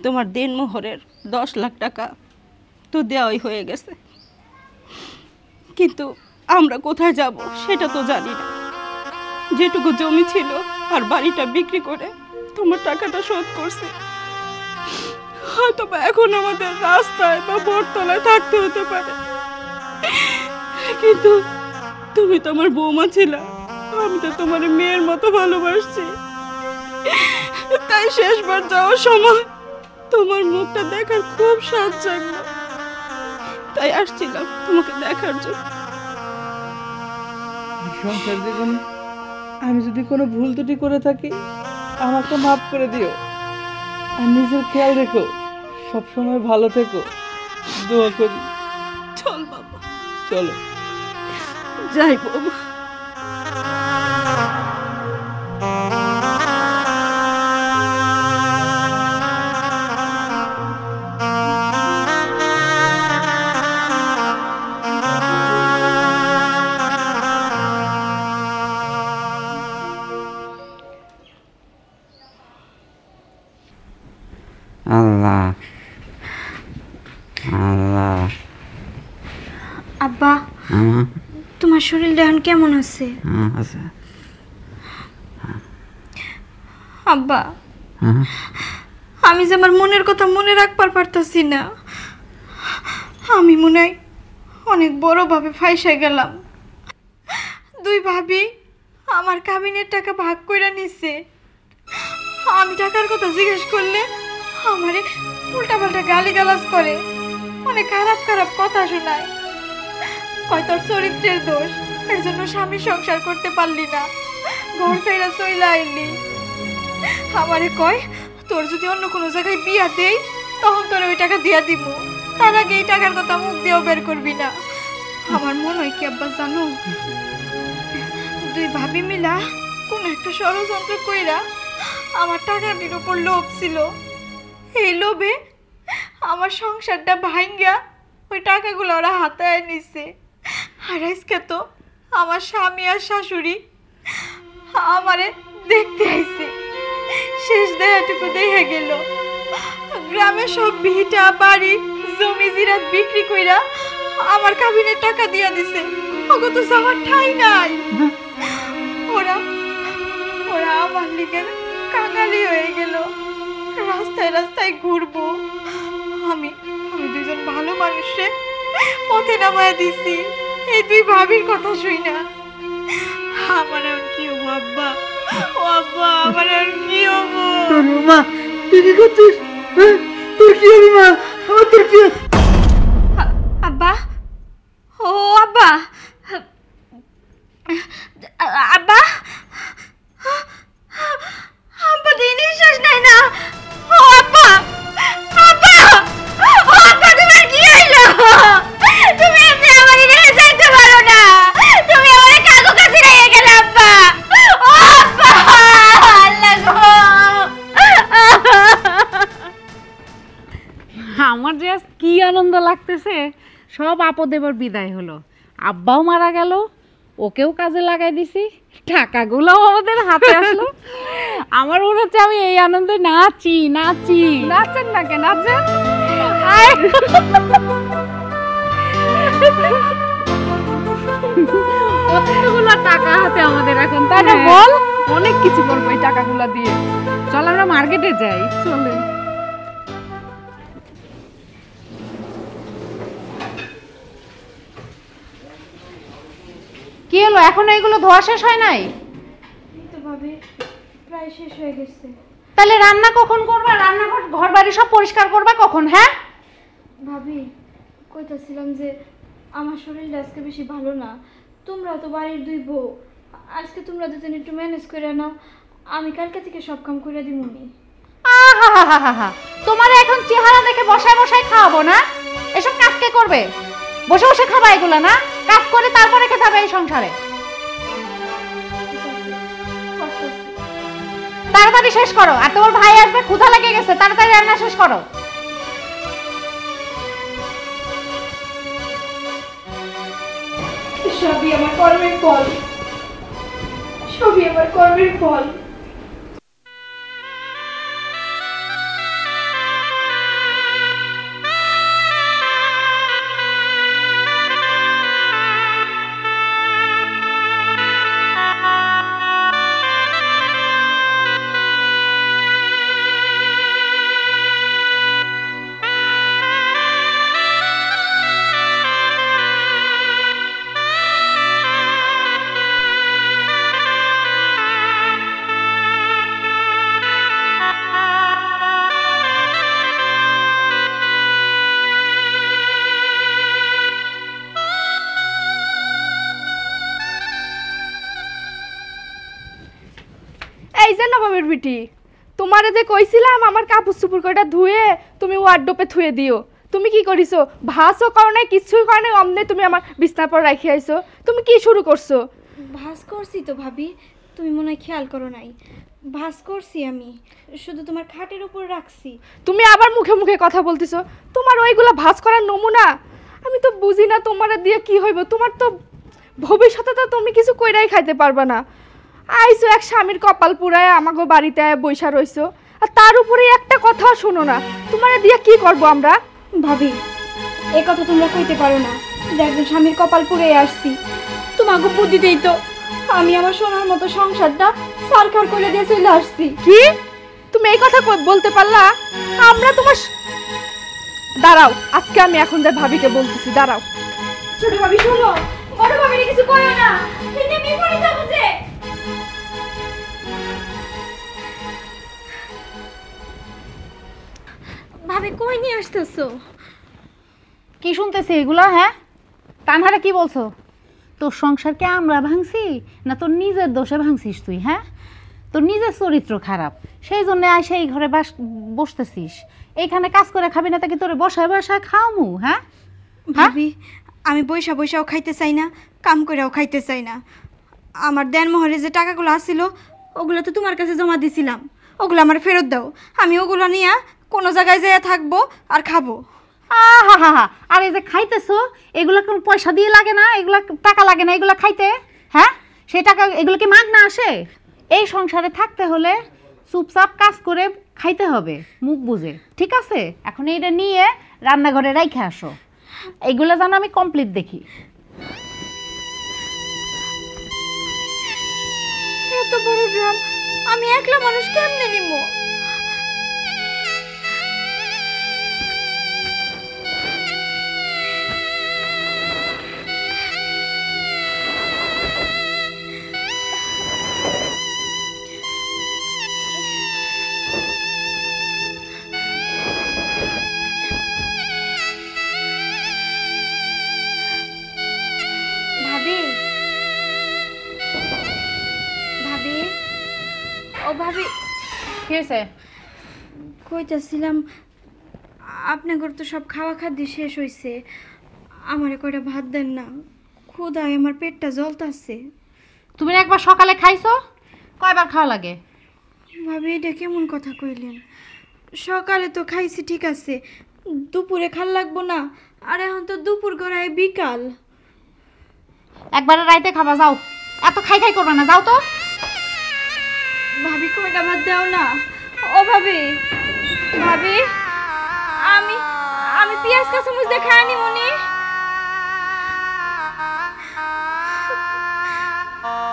তোমার দিনমোহরের 10 লাখ টাকা তো দেওয়াই হয়ে গেছে, কিন্তু আমরা কোথায় যাব সেটা তো জানি না। যেটুকু জমি ছিল আর বাড়িটা বিক্রি করে তোমার টাকাটা শোধ করছে। হয়তো বা এখন আমাদের রাস্তায় বা বটতলায় থাকতে হতে পারে, কিন্তু তুমি তো আমার বৌমা ছিল, আমি তো তোমার মেয়ের মতো ভালোবাসছি। তাই শেষবার যাওয়ার সময় তোমার মুখটা দেখার খুব স্বাদ জাগলো, তাই আসছিলাম তোমাকে দেখার জন্য। সংসার জীবনে আমি যদি কোনো ভুল ত্রুটি করে থাকি, আমাকে মাফ করে দিও, আর নিজের খেয়াল রেখো, সবসময় ভালো থেকো, দোয়া করি। চল বাবা, চলো যাই বাবা। আল্লাহ আল্লাহ। আব্বা, তোমার শরীরটা এখন কেমন আছে? আচ্ছা আব্বা, আমি যে আমার মনের কথা মনে রাখবার পারতাছি না। আমি মনে হয় অনেক বড়ভাবে ফাইসা গেলাম। দুই ভাবি আমার কাবিনের টাকা ভাগ কইরা নিছে। আমি টাকার কথা জিজ্ঞেস করলে আমারে উল্টাপাল্টা গালিগালাজ করে, অনেক খারাপ খারাপ কথা শোনায়, কয় তোর চরিত্রের দোষ, এর জন্য স্বামী সংসার করতে পারলি না, ঘর ছেড়ে চইলা আইলি। আমারে কয় তোর যদি অন্য কোনো জায়গায় বিয়া দেই তখন তোর ওই টাকা দিয়া দিব, তার আগে এই টাকার কথা মুখ দিয়েও বের করবি না। আমার মনে হয় কি আব্বা জানো, দুই ভাবি মিলা কোন একটা ষড়যন্ত্র কইরা আমার টাকাটির উপর লোভ ছিল, এই লোভে আমার সংসারটা ভাঙ্গা ওই টাকাগুলো ওরা হাতায় নিছে। আর আজকে তো আমার স্বামী আর শাশুড়ি আমারে দেখতে আইছে, শেষ দেখাটুকু দেখে গেল। গ্রামে সব ভিটা বাড়ি জমি জিরাত বিক্রি কইরা আমার কাবিনের টাকা দিয়া দিছে, ওগো তো যাওয়ার ঠাই নাই। ওরা ওরা আমার লিগে কাঙালি হয়ে গেল, রাস্তায় রাস্তায় ঘুরবো। আমি আমি দুজন ভালো মানুষে পথে নামায় দিছি এই দুই ভাবির কথা শুই না। আমার আর কি হবো আব্বা, ও আব্বা আমার আর কি হবো? তোর মা তুই কি করছিস? তোর কি হবে মা? তোর কি? আব্বা, ও আব্বা, আব্বা, আব্বা দিন নিঃশ্বাস নাই না। ও আব্বা, আব্বা, ও আব্বা তোমার কি হইলো? তুমি এমনি আমার রেখে যাইতে পারো না, তুমি আমার কাকু কাছে রেখে গেলে আব্বা। ও আব্বা, আল্লাহ গো। আমার যে আজ কি আনন্দ লাগতেছে, সব আপদ এবার বিদায় হলো। আব্বাও মারা গেল, ওকেও কাজে লাগাই দিছি, টাকাগুলোও আমাদের হাতে আসলো। আমার মনে হচ্ছে আমি এই আনন্দে নাচি নাচি। নাচেন না কেন, নাচেন। কতগুলো টাকা হাতে আমাদের এখন, তাই না বল? অনেক কিছু করবো এই টাকাগুলো দিয়ে। চল আমরা মার্কেটে যাই। চলে কি হলো, এখনো এগুলো ধোয়া শেষ হয় নাই? তো ভাবি প্রায় শেষ হয়ে গেছে। তাহলে রান্না কখন করবা? রান্নাঘর ঘর বাড়ি সব পরিষ্কার করবা কখন? হ্যাঁ ভাবি কইতাছিলাম যে আমার শরীরটা আজকে বেশি ভালো না, তোমরা তো বাড়ির দুই বউ, আজকে তোমরা দুজন একটু ম্যানেজ করে নাও, আমি কালকে থেকে সব কাম করে দিমুনি। আহা, তোমার এখন চেহারা দেখে বসায় বসায় খাওয়াবো না? এসব কাজ কে করবে? বসে বসে খাবা এগুলা না? কাজ করে তারপরে খেতে হবে এই সংসারে। তাড়াতাড়ি শেষ করো, আর তোমার ভাই আসবে, ক্ষুধা লেগে গেছে, তাড়াতাড়ি রান্না শেষ করো। সবই আমার কর্মের ফল, সবই আমার কর্মের ফল। এই যে নবাবের বিটি, তোমারে যে কইছিলাম আমার কাপড় চুপুর কয়টা ধুয়ে তুমি ওয়ার্ডরোবে থুয়ে দিও, তুমি কি করিছো? ভাসও করো নাই, কিছুই করো নাই, অমনে তুমি আমার বিছনার পর রাখি আইছো। তুমি কি শুরু করছো? ভাস করছি তো ভাবি, তুমি মনে হয় খেয়াল করো নাই। ভাস করছি আমি, শুধু তোমার খাটের উপর রাখছি। তুমি আবার মুখে মুখে কথা বলতেছো, তোমার ওইগুলো ভাস করার নমুনা। আমি তো বুঝি না তোমারে দিয়ে কি হইব, তোমার তো ভবিষ্যতে তো তুমি কিছু কইরাই খাইতে পারবা না। আইসো এক স্বামীর কপাল পুরায় আমাগো বাড়িতে বইসা রইছো, আর তার উপরে একটা কথা শোনো না, তোমারে দিয়ে কি করব আমরা? ভাবি এই কথা তোমরা কইতে পারো না, দেখবেন স্বামীর কপাল পুড়ে আসছি। তোমাকে বুদ্ধি দেই তো, আমি আমার সোনার মতো সংসারটা সরকার করে দিয়ে চলে আসছি। কি তুমি এই কথা বলতে পারলা? আমরা তোমার দাঁড়াও, আজকে আমি এখন যা ভাবিকে বলতেছি, দাঁড়াও। ছোট ভাবি শোনো, বড় ভাবির কিছু কইও না, কিন্তু বিপরীত বুঝে। ভাবি কই নিয়ে আসতেছো? কি শুনতেছি এগুলো? হ্যাঁ কানহারে কি বলছো? তোর সংসারকে আমরা ভাঙছি না তোর নিজের দোষে ভাঙছিস তুই? হ্যাঁ তোর নিজের চরিত্র খারাপ, সেই জন্য আইসা এই ঘরে বসতেছিস। এইখানে কাজ করে খাবি না, তাকে তোরে বসায় বসায় খাওয়ামু? হ্যাঁ ভাবি, আমি বৈশা বৈশাও খাইতে চাই না, কাম করেও খাইতে চাই না। আমার দেনমোহরে যে টাকাগুলো আসছিল ওগুলো তো তোমার কাছে জমা দিছিলাম, ওগুলো আমার ফেরত দাও। আমি ওগুলো নিয়ে কোনো জায়গায় যেয়ে থাকবো আর খাবো। আহা হা হা, আর এই যে খাইতেছো এগুলো কোনো পয়সা দিয়ে লাগে না, এগুলো টাকা লাগে না এগুলো খাইতে? হ্যাঁ, সেই টাকা এগুলো কি মাগ না আসে? এই সংসারে থাকতে হলে চুপচাপ কাজ করে খাইতে হবে, মুখ বুঝে, ঠিক আছে? এখন এইটা নিয়ে রান্নাঘরে রাইখে আসো, এইগুলো যেন আমি কমপ্লিট দেখি। এত বড় ড্রাম আমি একলা মানুষ কেমনে নিব? ভাবি, ভাবি, ও ভাবি, কি হয়েছে? কইতাছিলাম আপনার তো সব খাওয়া খাদ্য শেষ হইছে, আমারে কয়টা ভাত দেন না, ক্ষুধায় আমার পেটটা জ্বলতাছে। তুমি একবার সকালে খাইছো, কয়বার খাওয়া লাগে? ভাবি, এটা কেমন কথা কইলেন? সকালে তো খাইছি ঠিক আছে, দুপুরে খাল লাগবো না? আর এখন তো দুপুর গড়ায় বিকাল। একবারে রাইতে খাবা, যাও, এত খাই খাই করবে না, যাও তো। ভাবি, কয়টা ভাত দাও না। ও ভাবি, ভাবি, আমি আমি পেঁয়াজ কাঁচামরিচ দিয়ে খাই নি মনে।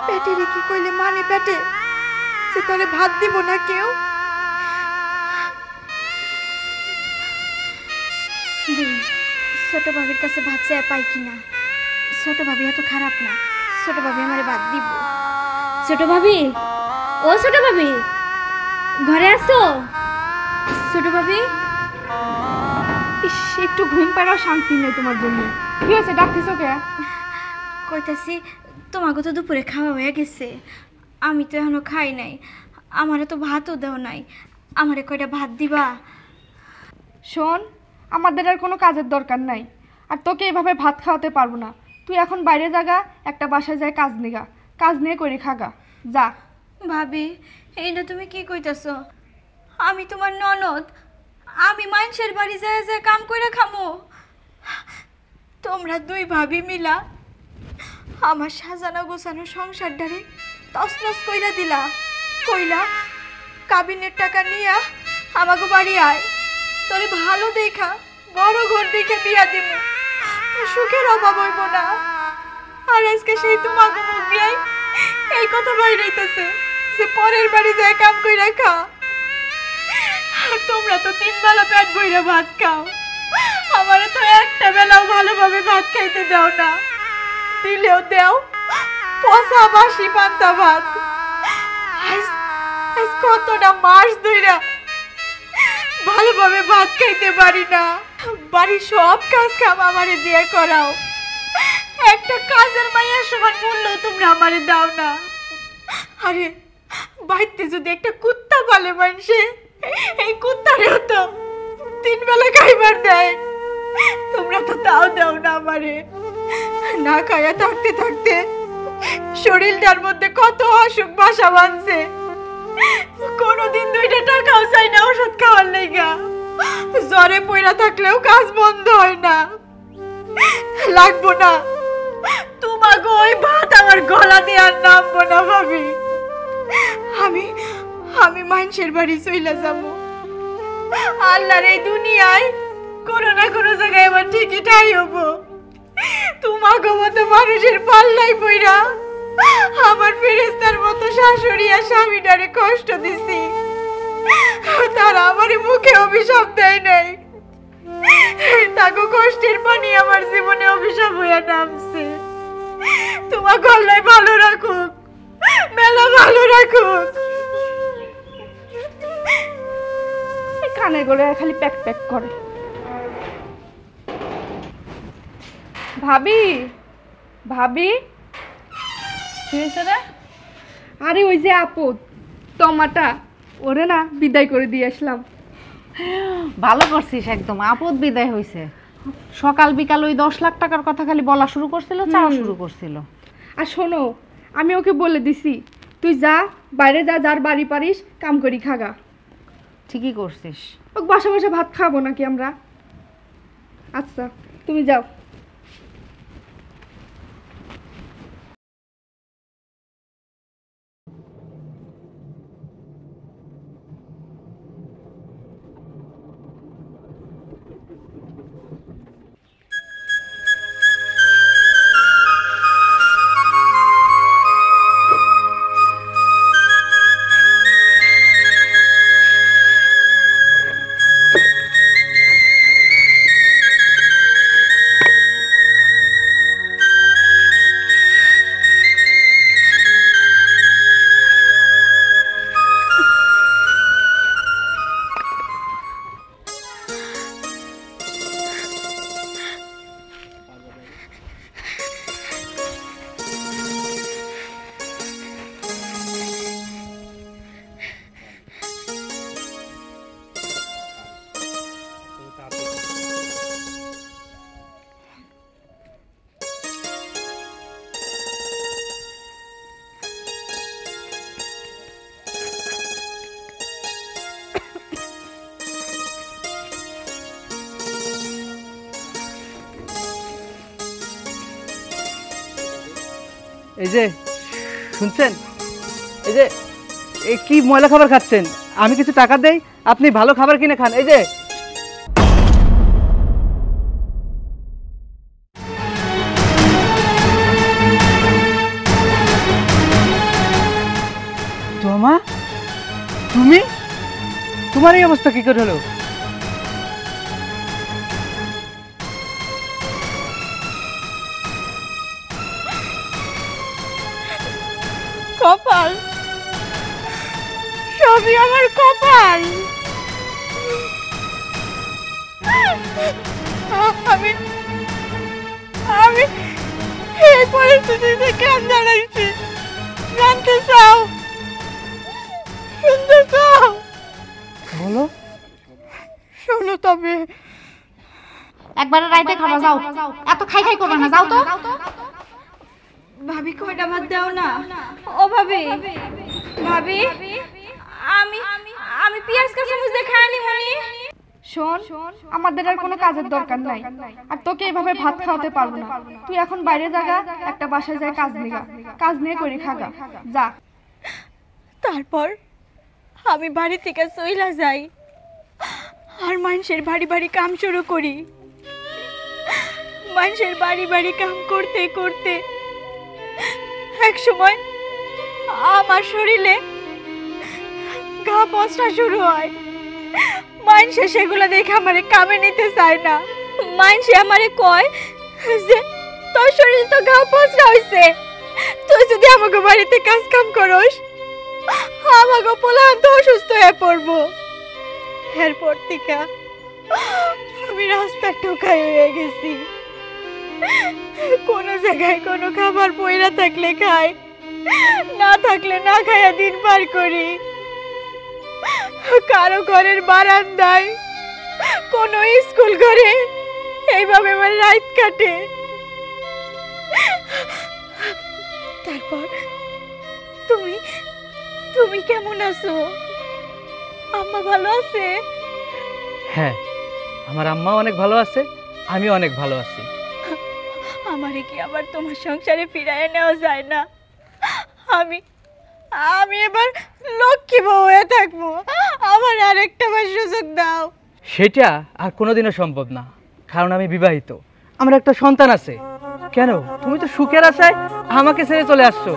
পেটে রেখে কইলে মানে পেটে যে তোরে ভাত দিব না কেউ? ছোট ভাবির কাছে ভাত চাই পাই কিনা? ছোট ভাবি এত খারাপ না, ছোট ভাবি আমারে ভাত দিব। ছোট ভাবি, ও ছোট ভাবি, ঘরে আসো? ছোট ভাবি, ইস, একটু ঘুম পাড়াও শান্তি নেই তোমার জন্য। কি হয়েছে, ডাকতেছো কে? কইতাছি তোমাকে তো দুপুরে খাওয়া হয়ে গেছে, আমি তো এখনো খাই নাই, আমারে তো ভাতও দাও নাই, আমারে কয়টা ভাত দিবা? শোন, আমাদের আর কোনো কাজের দরকার নাই, আর তোকে এভাবে ভাত খাওয়াতে পারবো না। তুই এখন বাইরে জাগা, একটা বাসায় যায় কাজ নিগা, কাজ নিয়ে করে খাগা, যা। ভাবি, এইটা তুমি কি কইতাছো? আমি তোমার ননদ, আমি মানুষের বাড়ি যায় যায় কাম কইরা খামো? তোমরা দুই ভাবি মিলা আমার সাজানো গোছানো সংসারটারে তছনছ কইরা দিলা। কইলা কাবিনের টাকা নিয়া আমাকে বাড়ি আয়, তোরে ভালো দেখা বড় ঘর দেখে বিয়া দিব, সুখের অভাব হইব না। আর আজকে সেই তোমাকে মুখ দিয়াই এই কথা বাইরেইতেছে যে পরের বাড়ি যায় কাম কইরা খা। আর তোমরা তো 3 বেলা পেট ভইরা ভাত খাও, আমারে তো একটা বেলাও ভালোভাবে ভাত খাইতে দাও না, দিলেও দাও পচা বাসি পান্তা ভাত। আজ কতটা মাস ধইরা ভালোভাবে ভাত খাইতে পারি না, বাড়ির সব কাজ কাম আমারে দিয়ে করাও, একটা কাজের মাইয়ার সমান মূল্য তোমরা আমারে দাও না। আরে বাড়িতে যদি একটা কুত্তা পালে মানুষে, এই কুত্তারেও তো 3 বেলা খাইবার দেয়, তোমরা তো তাও দাও না আমারে। না খাইয়া থাকতে থাকতে শরীরটার মধ্যে কত অসুখ বাসা বাঁধছে, কোনোদিন 2টা টাকাও চাই না ওষুধ খাওয়ার লাইগা, জ্বরে পইরা থাকলেও কাজ বন্ধ হয় না। লাগবো না তোমাকে ওই ভাত আমার গলা দিয়ে আর নামবো না ভাবি। আমি আমি মানুষের বাড়ি চইলা যাবো, আল্লাহর এই দুনিয়ায় কোনো না কোনো জায়গায় আমার ঠিকই ঠাই হবো। তোমাকে মতো মানুষের পাল্লাই পইরা আমার ফেরেস্তার মতো শাশুড়ি আর স্বামীটারে কষ্ট দিছি, তারা আমার মুখে অভিশাপ দেয় নাই, তাকে কষ্টের পানি আমার জীবনে অভিশাপ হইয়া নামছে। তোমার গলায় ভালো রাখুক, মেলা ভালো রাখুক। কানে গলে খালি প্যাক প্যাক করে। ভাবি, ভাবি, কি হয়েছে রে? আরে ওই যে আপদ, টমাটা ওরে না বিদায় করে দিয়ে আসলাম। ভালো করছিস, একদম আপদ বিদায় হয়েছে। সকাল বিকাল ওই 10 লাখ টাকার কথা খালি বলা শুরু করছিল, চাওয়া শুরু করছিল। আর শোনো, আমি ওকে বলে দিছি তুই যা, বাইরে যা, যার বাড়ি পারিস কাম করি খাগা। ঠিকই করছিস। ও বাসা বাসা ভাত খাবো নাকি আমরা? আচ্ছা তুমি যাও। এই যে শুনছেন, এই যে এই কি ময়লা খাবার খাচ্ছেন? আমি কিছু টাকা দেই, আপনি ভালো খাবার কিনে খান। এই যে তোমা, তুমি, তোমার এই অবস্থা কি করে হলো? কপাল, সবই আমার কপাল। আমি আমি এই পরিস্থিতিতে কেন দাঁড়াইছি জানতে চাও? শুনতে চাও? বলো। শোনো তবে। একবারে রাইতে খাবা যাও, এত খাই খাই করবে না, যাও তো। ভাবি কয়টা ভাত দাও না। ও ভাবি, ভাবি আমি আমি পেঁয়াজ কাঁচামরিচ দিয়ে খাইনি মনি। শোন, আমাদের আর কোনো কাজের দরকার নাই, আর তোকে এইভাবে ভাত খাওয়াতে পারবো না। তুই এখন বাইরে জাগা, একটা বাসায় যায় কাজ নিগা, কাজ নিয়ে করে খাগা যা। তারপর আমি বাড়ি থেকে চইলা যাই আর মানুষের বাড়ি বাড়ি কাম শুরু করি। মানুষের বাড়ি বাড়ি কাম করতে করতে এক সময় আমার শরীরে গা পচা শুরু হয়। মানুষে সেগুলো দেখে আমারে কামে নিতে চায় না। মানুষে আমারে কয় যে তোর শরীর তো গা পচা হয়েছে, তুই যদি আমাকে বাড়িতে কাজ কাম করস আমাকে পোলাম তো অসুস্থ হয়ে পড়বো। এরপর থেকে আমি রাস্তা টোকাই হয়ে গেছি। কোনো জায়গায় কোনো খাবার পয়রা থাকলে খাই, না থাকলে না খাইয়া দিন পার করি। কারো ঘরের বারান্দায়, কোনো স্কুল ঘরে এইভাবে আমার রাত কাটে। তারপর তুমি তুমি কেমন আছো? আম্মা ভালো আছে? হ্যাঁ, আমার আম্মা অনেক ভালো আছে, আমি অনেক ভালো আছি। আমারে কি আবার তোমার সংসারে ফিরায় নেওয়া যায় না? আমি আমি এবার লক্ষ্মী বউ হয়ে থাকবো। আমার আরেকটা বার সুযোগ দাও। সেটা আর কোনোদিনও সম্ভব না, কারণ আমি বিবাহিত, আমার একটা সন্তান আছে। কেন, তুমি তো সুখের আশায় আমাকে ছেড়ে চলে আসছো,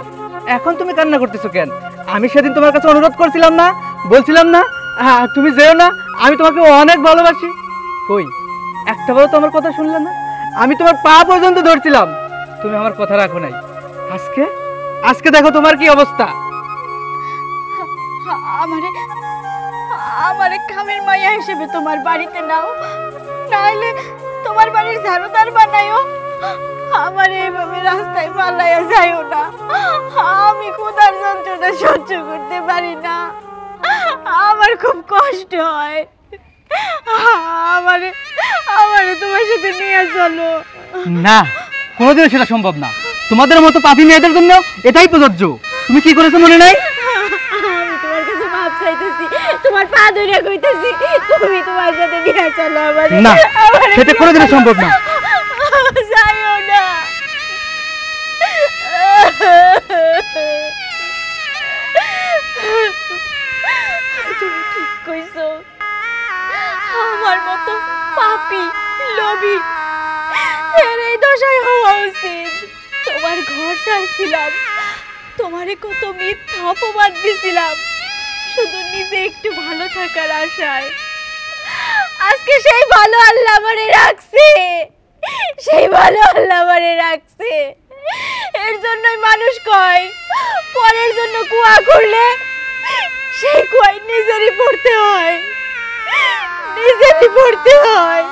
এখন তুমি কান্না করতেছো কেন? আমি সেদিন তোমার কাছে অনুরোধ করছিলাম না, বলছিলাম না তুমি যেও না, আমি তোমাকে অনেক ভালোবাসি। কই একটা বড় তো আমার কথা শুনলে না? আমি তোমার পা পর্যন্ত ধরছিলাম, তুমি আমার কথা রাখো নাই। আজকে আজকে দেখো তোমার কি অবস্থা। আমারে আমারে কামের মাইয়া হিসেবে তোমার বাড়িতে নাও, নাইলে তোমার বাড়ির ঝাড়ুদার বানাইও। আমার এইভাবে রাস্তায় পালাইয়া যাইও না, আমি ক্ষুধার যন্ত্রণা সহ্য করতে পারি না, আমার খুব কষ্ট হয়। আমারে আমারে তোমার সাথে নিয়ে চলো। না, কোনোদিনও সেটা সম্ভব না। তোমাদের মতো পাপী মেয়েদের জন্য এটাই প্রযোজ্য। তুমি কি করেছো মনে নাই? আমি তোমার কাছে মাপ চাইতেছি, তোমার পা ধরে কইতেছি, তুমি তোমার সাথে নিয়ে চলো আমারে। না, সেটা কোনোদিনও সম্ভব না। যাইও না। তুমি ঠিক কইছো, আমার মতো পাপী লোভী এর এই দশায় হওয়া উচিত। তোমার ঘর ছাড়ছিলাম, তোমারে কত মিথ্যা অপবাদ দিছিলাম শুধু নিজে একটু ভালো থাকার আশায়। আজকে সেই ভালো আল্লাহ আমারে রাখছে, সেই ভালো আল্লাহ আমারে রাখছে। এর জন্যই মানুষ কয় পরের জন্য কুয়া করলে সেই কুয়ায় নিজেরই পড়তে হয়, নিজেরই পড়তে হয়।